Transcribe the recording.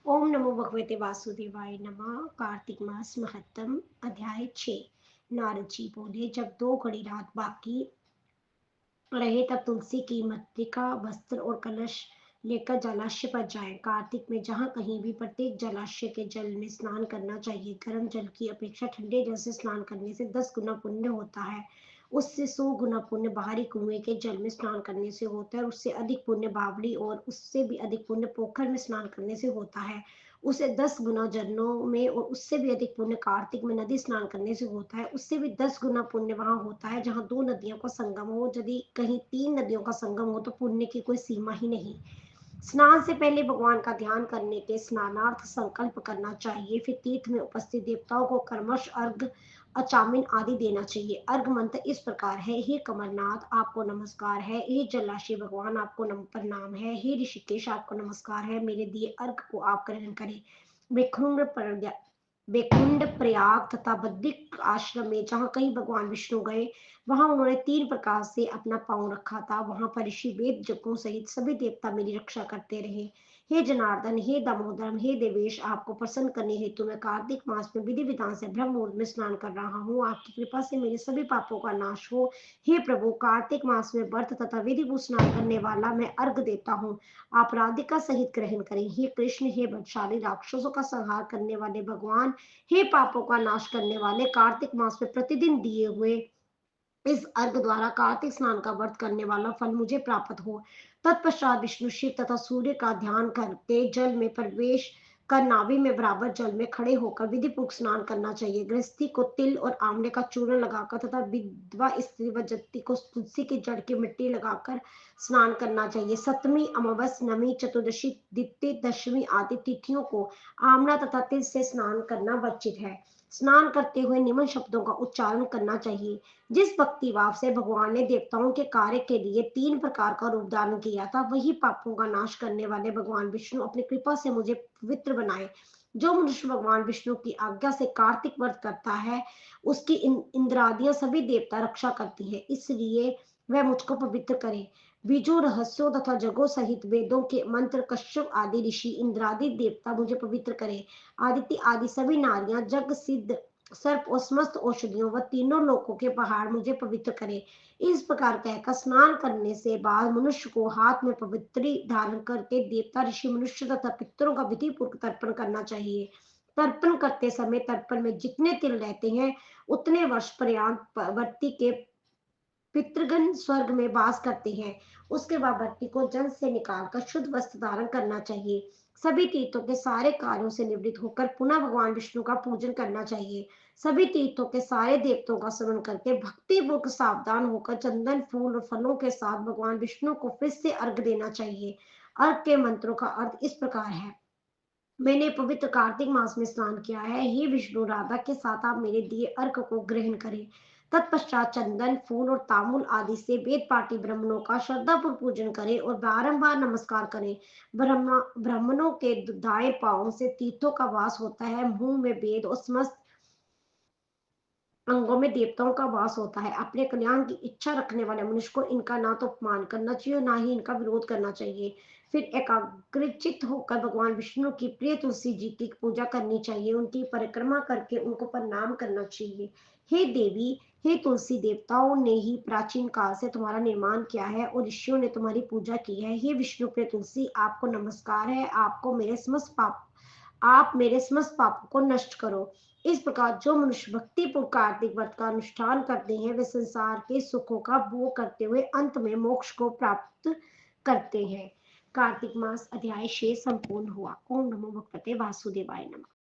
ओम नमो भगवते वासुदेवाय नमः। कार्तिक मास महत्तम अध्याय 6। नारद जी बोले, जब 2 घड़ी रात बाकी रहे तब तुलसी की मृत्तिका वस्त्र और कलश लेकर जलाशय पर जाएं। कार्तिक में जहाँ कहीं भी प्रत्येक जलाशय के जल में स्नान करना चाहिए। गर्म जल की अपेक्षा ठंडे जल से स्नान करने से 10 गुना पुण्य होता है। उससे 100 गुना पुण्य बाहरी कुएं के जल में स्नान करने से होता है। उससे अधिक पुण्य बावड़ी और उससे भी अधिक पुण्य पोखर में स्नान करने से होता है। उसे 10 गुना झरनों में और उससे भी अधिक पुण्य कार्तिक में नदी स्नान करने से होता है। उससे भी 10 गुना पुण्य वहां होता है जहां 2 नदियों का संगम हो। यदि कहीं 3 नदियों का संगम हो तो पुण्य की कोई सीमा ही नहीं। स्नान से पहले भगवान का ध्यान करने के स्नानार्थ संकल्प करना चाहिए। फिर तीर्थ में उपस्थित देवताओं को कर्मश अर्घ अचामिन आदि देना चाहिए। अर्घ मंत्र इस प्रकार है: हे कमलनाथ आपको नमस्कार है, हे जलाशय भगवान आपको प्रणाम है, हे ऋषिकेश आपको नमस्कार है, मेरे दिए अर्घ को आप ग्रहण करें। बेखुंड बेकुंड प्रयाग तथा बद्रिक आश्रम में जहाँ कहीं भगवान विष्णु गए वहां उन्होंने 3 प्रकार से अपना पांव रखा था। वहां पर ऋषि वेद जगों सहित सभी देवता मेरी रक्षा करते रहे। हे जनार्दन, हे दामोदर, हे देवेश, आपको प्रसन्न करने हेतु मैं कार्तिक मास में विधि विधान से ब्रह्म मुहूर्त में स्नान कर रहा हूँ। आपकी कृपा से मेरे सभी पापों का नाश हो। हे प्रभु, कार्तिक मास में व्रत तथा विधि स्नान करने वाला मैं अर्घ देता हूँ, आप राधिका सहित ग्रहण करें। हे कृष्ण, हे बलशाली राक्षसों का संहार करने वाले भगवान, हे पापों का नाश करने वाले, कार्तिक मास में प्रतिदिन दिए हुए इस अर्घ द्वारा कार्तिक स्नान का व्रत करने वाला फल मुझे प्राप्त हो। तत्पश्चात विष्णु शिव तथा सूर्य का ध्यान करके जल में प्रवेश कर नाभि में बराबर जल में खड़े होकर विधि पूर्वक स्नान करना चाहिए। गृहस्थी को तिल और आंवले का चूर्ण लगाकर तथा विधवा स्त्री व जत्ती को तुलसी की जड़ की मिट्टी लगाकर स्नान करना चाहिए। सप्तमी, अमावस, नवमी, चतुर्दशी, द्वितीय, दशमी आदि तिथियों को आमला तथा तिल से स्नान करना वर्जित है। स्नान करते हुए निम्न शब्दों का उच्चारण करना चाहिए: जिस भक्ति भाव से भगवान ने देवताओं के कार्य के लिए 3 प्रकार का रूप धारण किया था, वही पापों का नाश करने वाले भगवान विष्णु अपनी कृपा से मुझे पवित्र बनाए। जो मनुष्य भगवान विष्णु की आज्ञा से कार्तिक व्रत करता है, उसकी इंद्रादियां सभी देवता रक्षा करती है, इसलिए वह मुझको पवित्र करे। बीजों, रहस्यों तथा जगों सहित वेदों के मंत्र, कश्यप आदि ऋषि, इंद्रादि देवता मुझे पवित्र करे। आदित्य आदि सभी नारियां, जग सिद्ध सर्प और समस्त औषधियों व तीनों लोकों के पहाड़ मुझे पवित्र करे। इस प्रकार कहकर स्नान करने से बाद मनुष्य को हाथ में पवित्री धारण करके देवता, ऋषि, मनुष्य तथा पितरों का विधि पूर्वक तर्पण करना चाहिए। तर्पण करते समय तर्पण में जितने तिल रहते हैं उतने वर्ष पर्यंत वर्ती के पितृगण स्वर्ग में वास करते हैं। उसके बाद व्यक्ति को जल से निकालकर शुद्ध वस्त्र धारण करना चाहिए। सभी तीर्थों के सारे कार्यों से निवृत्त होकर पुनः भगवान विष्णु का पूजन करना चाहिए। सभी तीर्थों के सारे देवताओं का स्मरण करके भक्ति पूर्वक सावधान होकर चंदन, फूल और फलों के साथ भगवान विष्णु को फिर से अर्घ देना चाहिए। अर्घ के मंत्रों का अर्थ इस प्रकार है: मैंने पवित्र कार्तिक मास में स्नान किया है, हे विष्णु, राधा के साथ आप मेरे दिए अर्घ को ग्रहण करें। तत्पश्चात चंदन, फूल और तांबूल आदि से वेद पाठी ब्राह्मणों का श्रद्धापूर्वक पूजन करें और बारंबार नमस्कार करें। ब्राह्मणों के दाएं पांव से तीर्थों का वास होता है, मुंह में वेद और समस्त अंगों में देवताओं का वास होता है। अपने कल्याण की इच्छा रखने वाले मनुष्य को इनका ना तो अपमान करना चाहिए और ना ही इनका विरोध करना चाहिए। फिर एकाग्रचित होकर भगवान विष्णु की प्रिय तुलसी जी की पूजा करनी चाहिए, उनकी परिक्रमा करके उनको प्रणाम करना चाहिए। हे देवी, हे तुलसी, देवताओं ने ही प्राचीन काल से तुम्हारा निर्माण किया है और ऋषियों ने तुम्हारी पूजा की है। हे विष्णु प्रिय तुलसी, आपको नमस्कार है, आप मेरे समस्त पापों को नष्ट करो। इस प्रकार जो मनुष्य भक्ति पूर्वक कार्तिक व्रत का अनुष्ठान करते हैं वे संसार के सुखों का भोग करते हुए अंत में मोक्ष को प्राप्त करते हैं। कार्तिक मास अध्याय 6 संपूर्ण हुआ। ओम नमो भगवते वासुदेवाय नमः।